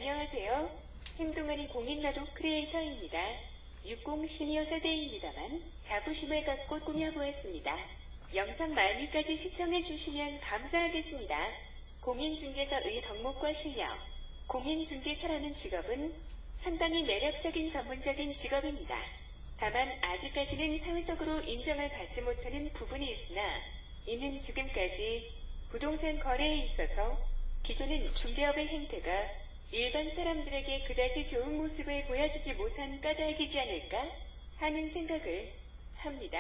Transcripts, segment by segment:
안녕하세요. 행동하는 공인나도 크리에이터입니다. 60 시니어 세대입니다만 자부심을 갖고 꾸며보았습니다. 영상 말미까지 시청해주시면 감사하겠습니다. 공인중개사의 덕목과 실력. 공인중개사라는 직업은 상당히 매력적인 전문적인 직업입니다. 다만 아직까지는 사회적으로 인정을 받지 못하는 부분이 있으나 이는 지금까지 부동산 거래에 있어서 기존은 중개업의 행태가 일반 사람들에게 그다지 좋은 모습을 보여주지 못한 까닭이지 않을까 하는 생각을 합니다.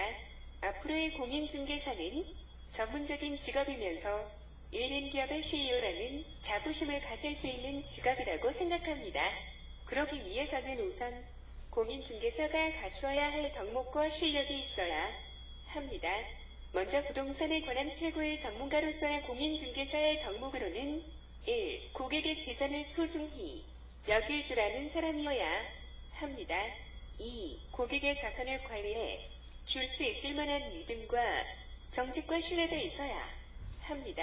앞으로의 공인중개사는 전문적인 직업이면서 일인 기업의 CEO라는 자부심을 가질 수 있는 직업이라고 생각합니다. 그러기 위해서는 우선 공인중개사가 갖추어야 할 덕목과 실력이 있어야 합니다. 먼저 부동산에 관한 최고의 전문가로서의 공인중개사의 덕목으로는 1. 고객의 재산을 소중히 여길 줄 아는 사람이어야 합니다. 2. 고객의 자산을 관리해 줄 수 있을 만한 믿음과 정직과 신뢰가 있어야 합니다.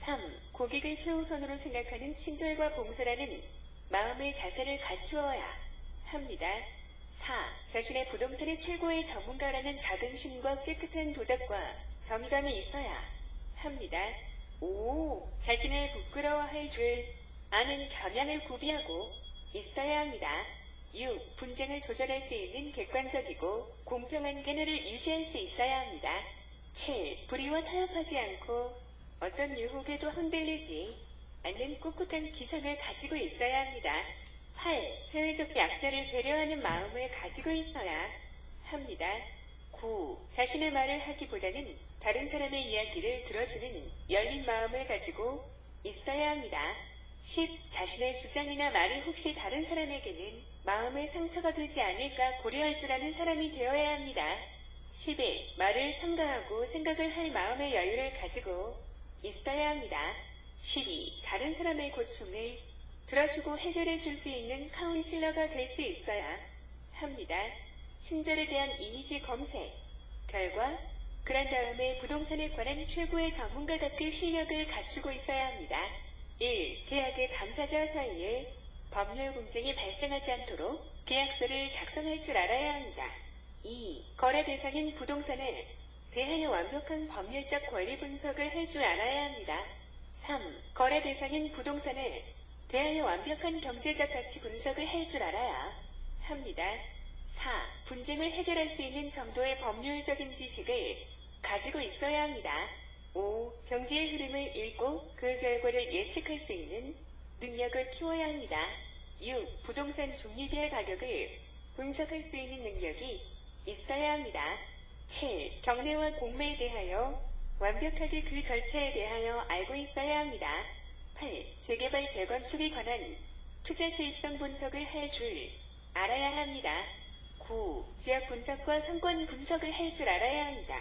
3. 고객을 최우선으로 생각하는 친절과 봉사라는 마음의 자세를 갖추어야 합니다. 4. 자신의 부동산의 최고의 전문가라는 자긍심과 깨끗한 도덕과 정의감이 있어야 합니다. 5. 자신을 부끄러워할 줄 아는 겸양을 구비하고 있어야 합니다. 6. 분쟁을 조절할 수 있는 객관적이고 공평한 견해를 유지할 수 있어야 합니다. 7. 불의와 타협하지 않고 어떤 유혹에도 흔들리지 않는 꿋꿋한 기성을 가지고 있어야 합니다. 8. 사회적 약자를 배려하는 마음을 가지고 있어야 합니다. 9. 자신의 말을 하기보다는 다른 사람의 이야기를 들어주는 열린 마음을 가지고 있어야 합니다. 10. 자신의 주장이나 말이 혹시 다른 사람에게는 마음의 상처가 되지 않을까 고려할 줄 아는 사람이 되어야 합니다. 11. 말을 삼가하고 생각을 할 마음의 여유를 가지고 있어야 합니다. 12. 다른 사람의 고충을 들어주고 해결해 줄 수 있는 카운실러가 될 수 있어야 합니다. 친절에 대한 이미지 검색 결과 그런 다음에 부동산에 관한 최고의 전문가답게 실력을 갖추고 있어야 합니다. 1. 계약의 당사자 사이에 법률 분쟁이 발생하지 않도록 계약서를 작성할 줄 알아야 합니다. 2. 거래 대상인 부동산을 대하여 완벽한 법률적 권리 분석을 할 줄 알아야 합니다. 3. 거래 대상인 부동산을 대하여 완벽한 경제적 가치 분석을 할 줄 알아야 합니다. 4. 분쟁을 해결할 수 있는 정도의 법률적인 지식을 가지고 있어야 합니다. 5. 경제의 흐름을 읽고 그 결과를 예측할 수 있는 능력을 키워야 합니다. 6. 부동산 종류별 가격을 분석할 수 있는 능력이 있어야 합니다. 7. 경매와 공매에 대하여 완벽하게 그 절차에 대하여 알고 있어야 합니다. 8. 재개발 재건축에 관한 투자 수익성 분석을 할 줄 알아야 합니다. 9. 지역 분석과 상권 분석을 할 줄 알아야 합니다.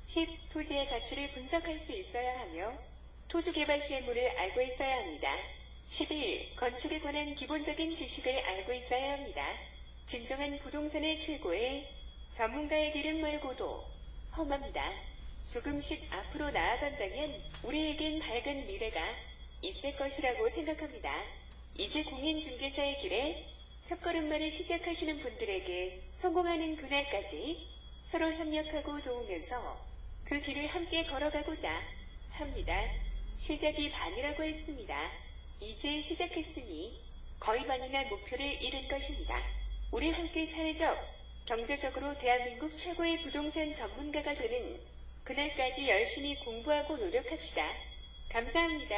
10. 토지의 가치를 분석할 수 있어야 하며 토지 개발 실물을 알고 있어야 합니다. 11. 건축에 관한 기본적인 지식을 알고 있어야 합니다. 진정한 부동산의 최고의 전문가의 길은 멀고도 험합니다. 조금씩 앞으로 나아간다면 우리에겐 밝은 미래가 있을 것이라고 생각합니다. 이제 공인중개사의 길에 첫걸음만을 시작하시는 분들에게 성공하는 그날까지 서로 협력하고 도우면서 그 길을 함께 걸어가고자 합니다. 시작이 반이라고 했습니다. 이제 시작했으니 거의 반이나 목표를 이룬 것입니다. 우리 함께 사회적, 경제적으로 대한민국 최고의 부동산 전문가가 되는 그날까지 열심히 공부하고 노력합시다. 감사합니다.